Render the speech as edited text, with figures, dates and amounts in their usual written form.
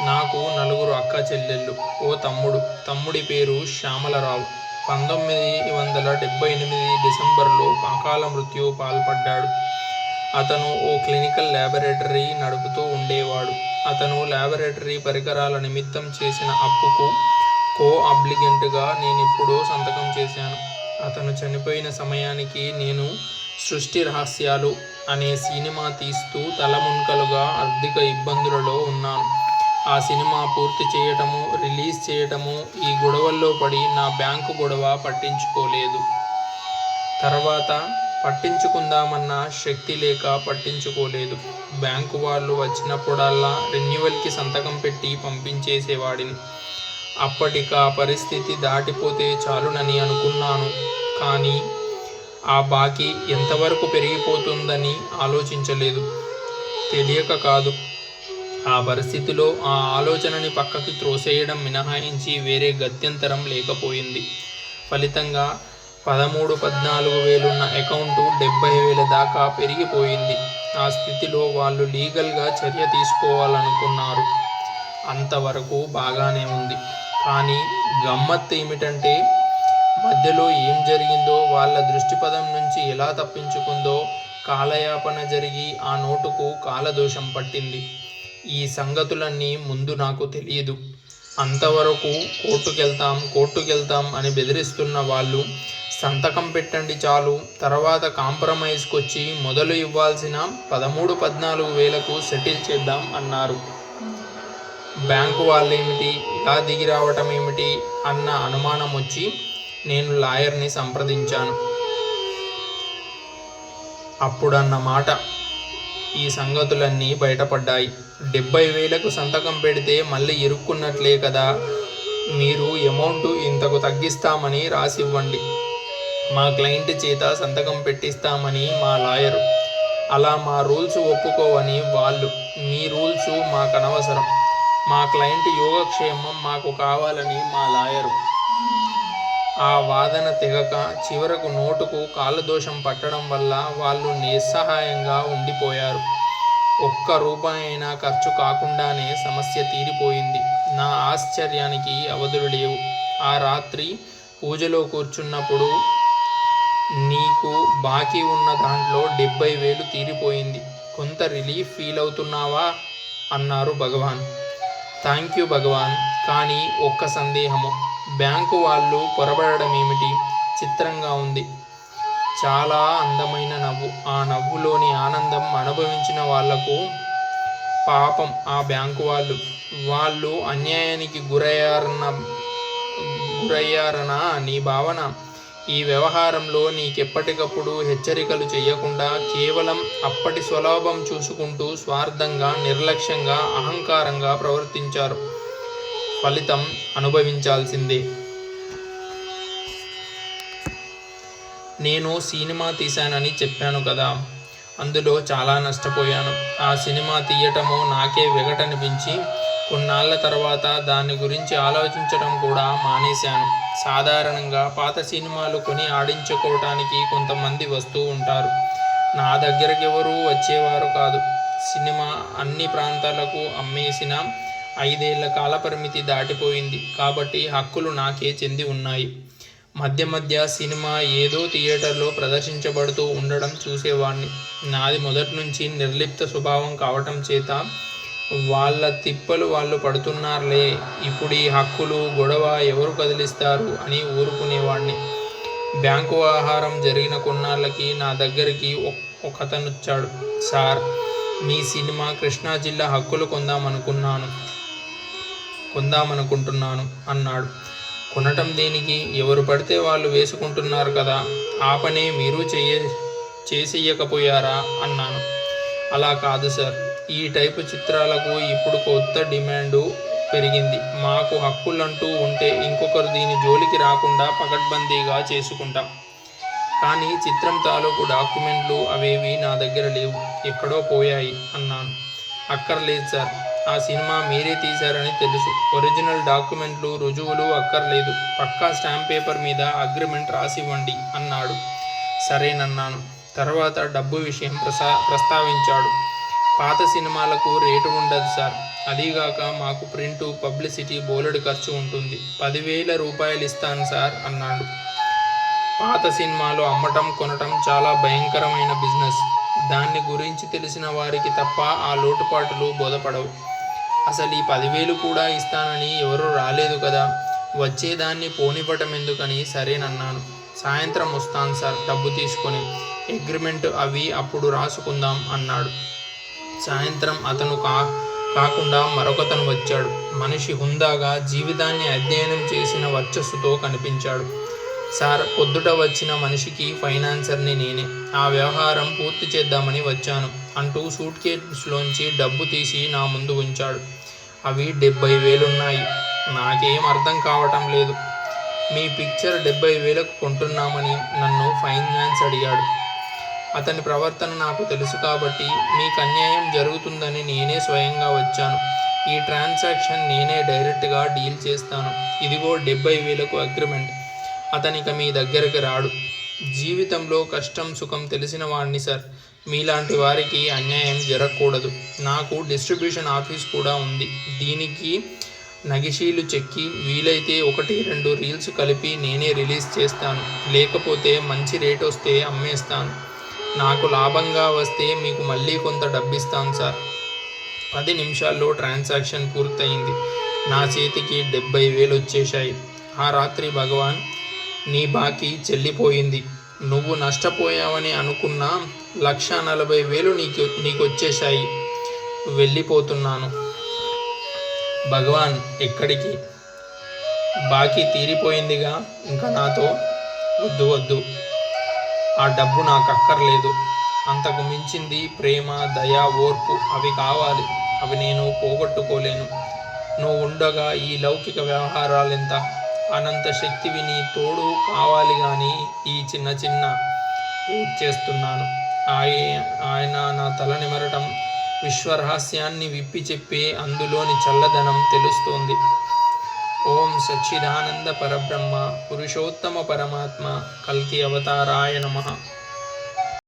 నాకు నలుగురు అక్క చెల్లెళ్ళు. ఓ తమ్ముడు. తమ్ముడి పేరు శ్యామలరావు. 1978 డిసెంబర్లో అకాల మృత్యువు పాల్పడ్డాడు. అతను ఓ క్లినికల్ ల్యాబొరేటరీ నడుపుతూ ఉండేవాడు. అతను ల్యాబొరేటరీ పరికరాల నిమిత్తం చేసిన అప్పుకు కో అబ్లిగెంట్గా నేనెప్పుడో సంతకం చేశాను. అతను చనిపోయిన సమయానికి నేను 'సృష్టి రహస్యాలు' అనే సినిమా తీస్తూ తలమునకలుగా ఆర్థిక ఇబ్బందులలో ఉన్నాను. ఆ సినిమా పూర్తి చేయటమూ, రిలీజ్ చేయటమూ ఈ గొడవల్లో పడి నా బ్యాంకు గొడవ పట్టించుకోలేదు. తర్వాత పట్టించుకుందామన్నా శక్తి లేక పట్టించుకోలేదు. బ్యాంకు వాళ్ళు వచ్చినప్పుడల్లా రెన్యువల్కి సంతకం పెట్టి పంపించేసేవాడిని. అప్పటికా పరిస్థితి దాటిపోతే చాలునని అనుకున్నాను. కానీ ఆ బాకీ ఎంతవరకు పెరిగిపోతుందని ఆలోచించలేదు. తెలియక కాదు. ఆ పరిస్థితిలో ఆ ఆలోచనని పక్కకి త్రోసేయడం మినహాయించి వేరే గత్యంతరం లేకపోయింది. ఫలితంగా 13-14 వేలున్న అకౌంటు 70,000 దాకా పెరిగిపోయింది. ఆ స్థితిలో వాళ్ళు లీగల్గా చర్య తీసుకోవాలనుకున్నారు. అంతవరకు బాగానే ఉంది. కానీ గమ్మత్తేమిటంటే మధ్యలో ఏం జరిగిందో, వాళ్ళ దృష్టిపథం నుంచి ఎలా తప్పించుకుందో, కాలయాపన జరిగి ఆ నోటుకు కాలదోషం పట్టింది. ఈ సంగతులన్నీ ముందు నాకు తెలియదు. అంతవరకు కోర్టుకెళ్తాం అని బెదిరిస్తున్న వాళ్ళు సంతకం పెట్టండి చాలు, తర్వాత కాంప్రమైజ్కొచ్చి మొదలు ఇవ్వాల్సిన 13-14 వేలకు సెటిల్ చేద్దాం అన్నారు. బ్యాంకు వాళ్ళేమిటి ఇలా దిగిరావటమేమిటి అన్న అనుమానం వచ్చి నేను లాయర్ని సంప్రదించాను. అప్పుడన్నమాట ఈ సంగతులన్నీ బయటపడ్డాయి. 70,000కు సంతకం పెడితే మళ్ళీ ఇరుక్కున్నట్లే కదా, మీరు అమౌంటు ఇంతకు తగ్గిస్తామని రాసివ్వండి, మా క్లయింట్ చేత సంతకం పెట్టిస్తామని మా లాయరు. అలా మా రూల్స్ ఒప్పుకోవని వాళ్ళు. మీ రూల్సు మాకనవసరం, మా క్లయింట్ యోగక్షేమం మాకు కావాలని మా లాయరు. ఆ వాదన తెగక చివరకు నోటుకు కాలదోషం పట్టడం వల్ల వాళ్ళు నిస్సహాయంగా ఉండిపోయారు. ఒక్క రూపాయి అయినా ఖర్చు కాకుండానే సమస్య తీరిపోయింది. నా ఆశ్చర్యానికి అవధులు లేవు. ఆ రాత్రి పూజలో కూర్చున్నప్పుడు, నీకు బాకీ ఉన్న దాంట్లో 70,000 తీరిపోయింది, కొంత రిలీఫ్ ఫీలవుతున్నావా అన్నారు భగవాన్. థాంక్యూ భగవాన్. కానీ ఒక్క సందేహము. బ్యాంకు వాళ్ళు పొరబడమేమిటి? చిత్రంగా ఉంది. చాలా అందమైన నవ్వు. ఆ నవ్వులోని ఆనందం అనుభవించిన వాళ్లకు పాపం ఆ బ్యాంకు వాళ్ళు అన్యాయానికి గురయ్యారనా నీ భావన? ఈ వ్యవహారంలో నీకెప్పటికప్పుడు హెచ్చరికలు చెయ్యకుండా కేవలం అప్పటి స్వలాభం చూసుకుంటూ స్వార్థంగా, నిర్లక్ష్యంగా, అహంకారంగా ప్రవర్తించారు. ఫలితం అనుభవించాల్సిందే. నేను సినిమా తీశానని చెప్పాను కదా, అందులో చాలా నష్టపోయాను. ఆ సినిమా తీయటమో నాకే వెగటనిపించి కొన్నాళ్ల తర్వాత దాని గురించి ఆలోచించడం కూడా మానేశాను. సాధారణంగా పాత సినిమాలు కొని ఆడించుకోవటానికి కొంతమంది వస్తూ ఉంటారు. నా దగ్గరకెవరూ వచ్చేవారు కాదు. సినిమా అన్ని ప్రాంతాలకు అమ్మేసినా 5 ఏళ్ల కాలపరిమితి దాటిపోయింది కాబట్టి హక్కులు నాకే చెంది ఉన్నాయి. మధ్య సినిమా ఏదో థియేటర్లో ప్రదర్శించబడుతూ ఉండడం చూసేవాణ్ణి. నాది మొదట్నుంచి నిర్లిప్త స్వభావం కావటం చేత వాళ్ళ తిప్పలు వాళ్ళు పడుతున్నారులే, ఇప్పుడీ హక్కులు గొడవ ఎవరు కదిలిస్తారు అని ఊరుకునేవాణ్ణి. బ్యాంకు వ్యవహారం జరిగిన కొన్నాళ్లకి నా దగ్గరికి ఒకతనొచ్చాడు. సార్, మీ సినిమా కృష్ణా జిల్లా హక్కులు కొందామనుకుంటున్నాను అన్నాడు. కొనటం దేనికి? ఎవరు పడితే వాళ్ళు వేసుకుంటున్నారు కదా, ఆ పనే మీరు చేసేయకపోయారా అన్నాను. అలా కాదు సార్, ఈ టైపు చిత్రాలకు ఇప్పుడు కొత్త డిమాండు పెరిగింది. మాకు హక్కులంటూ ఉంటే ఇంకొకరు దీని జోలికి రాకుండా పకడ్బందీగా చేసుకుంటాం. కానీ చిత్రం తాలూకు డాక్యుమెంట్లు అవేవి నా దగ్గర లేవు, ఎక్కడో పోయాయి అన్నాను. అక్కర్లేదు సార్, ఆ సినిమా మీరే తీశారని తెలుసు. ఒరిజినల్ డాక్యుమెంట్లు, రుజువులు అక్కర్లేదు, పక్కా స్టాంప్ పేపర్ మీద అగ్రిమెంట్ రాసివ్వండి అన్నాడు. సరేనన్నాను. తర్వాత డబ్బు విషయం ప్రస్తావించాడు. పాత సినిమాలకు రేటు ఉండదు సార్. అదీగాక మాకు ప్రింటు పబ్లిసిటీ బోలెడు ఖర్చు ఉంటుంది. 10,000 రూపాయలు ఇస్తాను సార్ అన్నాడు. పాత సినిమాలు అమ్మటం కొనటం చాలా భయంకరమైన బిజినెస్. దాన్ని గురించి తెలిసిన వారికి తప్ప ఆ లోటుపాటులు బోధపడవు. అసలు ఈ 10,000 కూడా ఇస్తానని ఎవరూ రాలేదు కదా, వచ్చేదాన్ని పోనివ్వటం ఎందుకని సరేనన్నాను. సాయంత్రం వస్తాను సార్ డబ్బు తీసుకొని, అగ్రిమెంట్ అవి అప్పుడు రాసుకుందాం అన్నాడు. సాయంత్రం అతను కాకుండా మరొకతను వచ్చాడు. మనిషి హుందాగా జీవితాన్ని అధ్యయనం చేసిన వర్చస్సుతో కనిపించాడు. సార్, పొద్దుట వచ్చిన మనిషికి ఫైనాన్సర్ని నేనే. ఆ వ్యవహారం పూర్తి చేద్దామని వచ్చాను అంటూ సూట్ కేసులోంచి డబ్బు తీసి నా ముందు ఉంచాడు. అవి 70,000 ఉన్నాయి. నాకేం అర్థం కావటం లేదు. మీ పిక్చర్ 70,000కు కొంటున్నామని నన్ను ఫైనాన్స్ అడిగాడు. అతని ప్రవర్తన నాకు తెలుసు కాబట్టి మీకు అన్యాయం జరుగుతుందని నేనే స్వయంగా వచ్చాను. ఈ ట్రాన్సాక్షన్ నేనే డైరెక్ట్గా డీల్ చేస్తాను. ఇదిగో 70,000కు అగ్రిమెంట్. అతనిక మీ దగ్గరికి రాడు. జీవితంలో కష్టం సుఖం తెలిసిన వాడిని సార్. మీలాంటి వారికి అన్యాయం జరగకూడదు. నాకు డిస్ట్రిబ్యూషన్ ఆఫీస్ కూడా ఉంది. దీనికి నగిషీలు చెక్కి వీలైతే 1-2 రీల్స్ కలిపి నేనే రిలీజ్ చేస్తాను. లేకపోతే మంచి రేట్ వస్తే అమ్మేస్తాను. నాకు లాభంగా వస్తే మీకు మళ్ళీ కొంత డబ్బిస్తాను సార్. 10 నిమిషాల్లో ట్రాన్సాక్షన్ పూర్తయింది. నా చేతికి 70,000 వచ్చేశాయి. ఆ రాత్రి భగవాన్, నీ బాకీ చెల్లిపోయింది. నువ్వు నష్టపోయావని అనుకున్న 1,40,000 నీకొచ్చేశాయి. వెళ్ళిపోతున్నాను. భగవాన్, ఎక్కడికి? బాకీ తీరిపోయిందిగా, ఇంకా నాతో వద్దు. ఆ డబ్బు నాకు అక్కర్లేదు. అంతకు మించింది ప్రేమ, దయ, ఓర్పు అవి కావాలి. అవి నేను పోగొట్టుకోలేను. నువ్వు ఉండగా ఈ లౌకిక వ్యవహారాలెంత? అనంత శక్తివి నీ తోడు కావాలి కానీ ఈ చిన్న చేస్తున్నాను. ఆయన నా తల నిమరటం విశ్వరహస్యాన్ని విప్పి చెప్పే అందులోని చల్లదనం తెలుస్తోంది. ఓం సచ్చిదానంద పరబ్రహ్మ పురుషోత్తమ పరమాత్మ కల్కి అవతారాయ నమః.